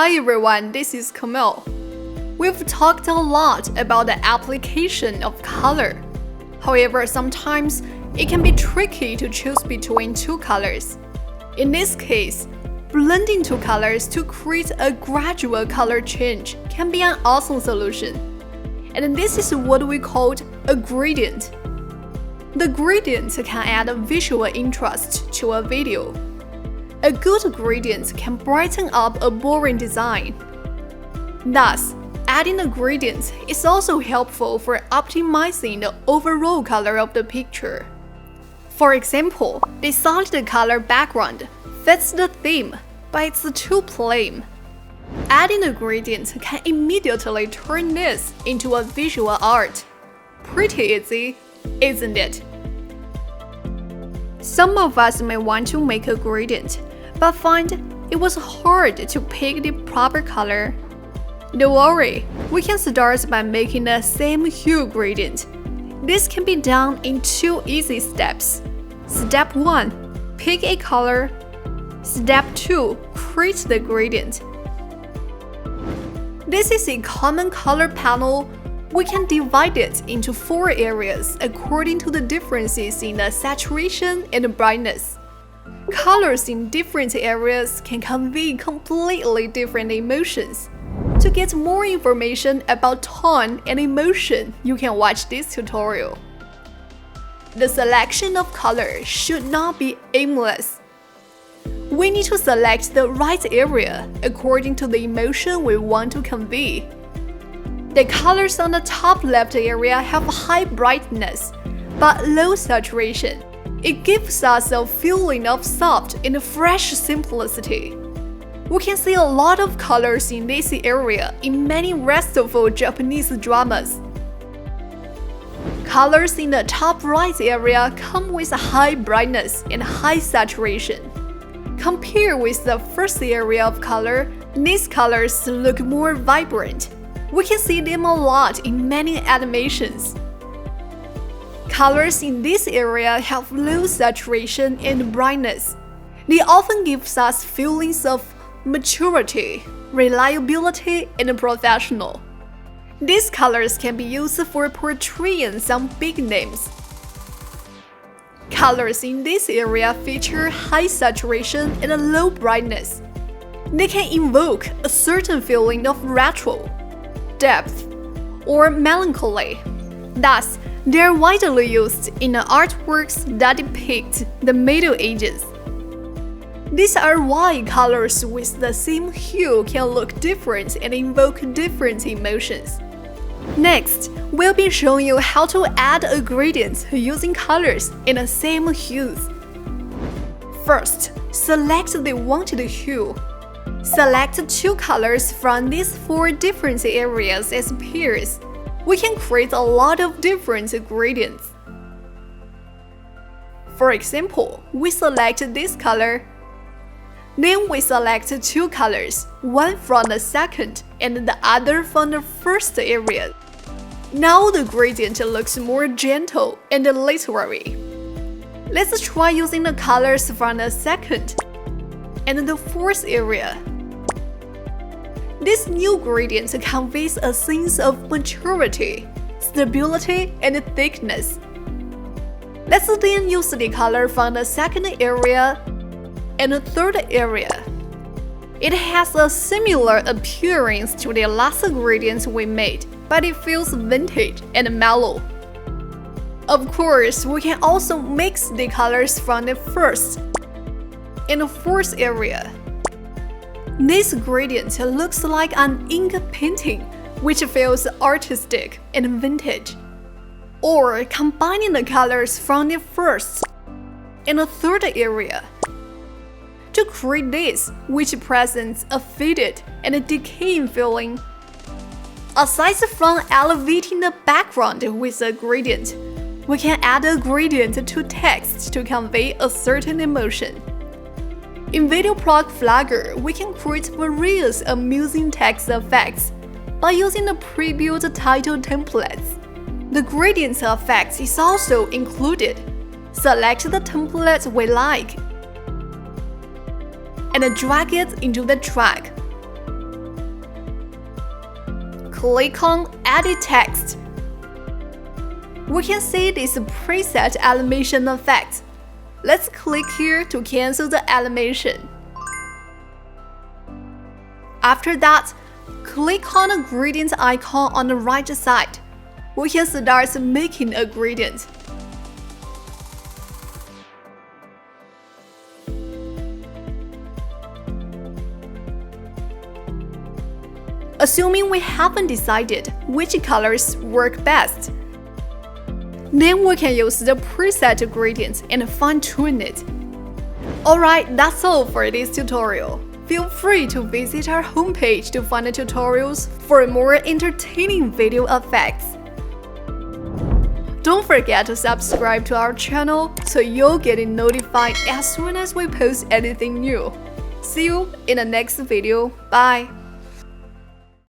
Hi everyone, this is Camille. We've talked a lot about the application of color. However, sometimes it can be tricky to choose between two colors. In this case, blending two colors to create a gradual color change can be an awesome solution. And this is what we call a gradient. The gradient can add a visual interest to a video. A good gradient can brighten up a boring design. Thus, adding a gradient is also helpful for optimizing the overall color of the picture. For example, the solid color background fits the theme, but it's too plain. Adding a gradient can immediately turn this into a visual art. Pretty easy, isn't it? Some of us may want to make a gradient, but find it was hard to pick the proper color. Don't worry, we can start by making a same-hue gradient. This can be done in two easy steps. Step 1. Pick a color. Step 2. Create the gradient. This is a common color panel. We can divide it into 4 areas according to the differences in the saturation and brightness. Colors in different areas can convey completely different emotions. To get more information about tone and emotion, you can watch this tutorial. The selection of color should not be aimless. We need to select the right area according to the emotion we want to convey. The colors on the top left area have high brightness, but low saturation. It gives us a feeling of soft and fresh simplicity. We can see a lot of colors in this area in many restful Japanese dramas. Colors in the top right area come with high brightness and high saturation. Compared with the first area of color, these colors look more vibrant. We can see them a lot in many animations. Colors in this area have low saturation and brightness. They often give us feelings of maturity, reliability, and professional. These colors can be used for portraying some big names. Colors in this area feature high saturation and low brightness. They can invoke a certain feeling of retro, depth, or melancholy. Thus, they are widely used in artworks that depict the Middle Ages. These are why colors with the same hue can look different and invoke different emotions. Next, we'll be showing you how to add a gradient using colors in the same hues. First, select the wanted hue. Select 2 colors from these 4 different areas as pairs. We can create a lot of different gradients. For example, we select this color. Then we select 2 colors, one from the second and the other from the first area. Now the gradient looks more gentle and literary. Let's try using the colors from the second and the fourth area. This new gradient conveys a sense of maturity, stability, and thickness. Let's then use the color from the second area and the third area. It has a similar appearance to the last gradient we made, but it feels vintage and mellow. Of course, we can also mix the colors from the first and the fourth area. This gradient looks like an ink painting, which feels artistic and vintage. Or combining the colors from the first and the third area to create this, which presents a faded and decaying feeling. Aside from elevating the background with a gradient, we can add a gradient to text to convey a certain emotion. In VideoProc Vlogger, we can create various amusing text effects by using the pre-built title templates. The gradient effect is also included. Select the template we like and drag it into the track. click on Edit Text. We can see this preset animation effect. Let's click here to cancel the animation. After that, click on the gradient icon on the right side. We can start making a gradient. Assuming we haven't decided which colors work best, then we can use the preset gradient and fine-tune it. Alright, that's all for this tutorial. Feel free to visit our homepage to find the tutorials for more entertaining video effects. Don't forget to subscribe to our channel so you'll get notified as soon as we post anything new. See you in the next video. Bye!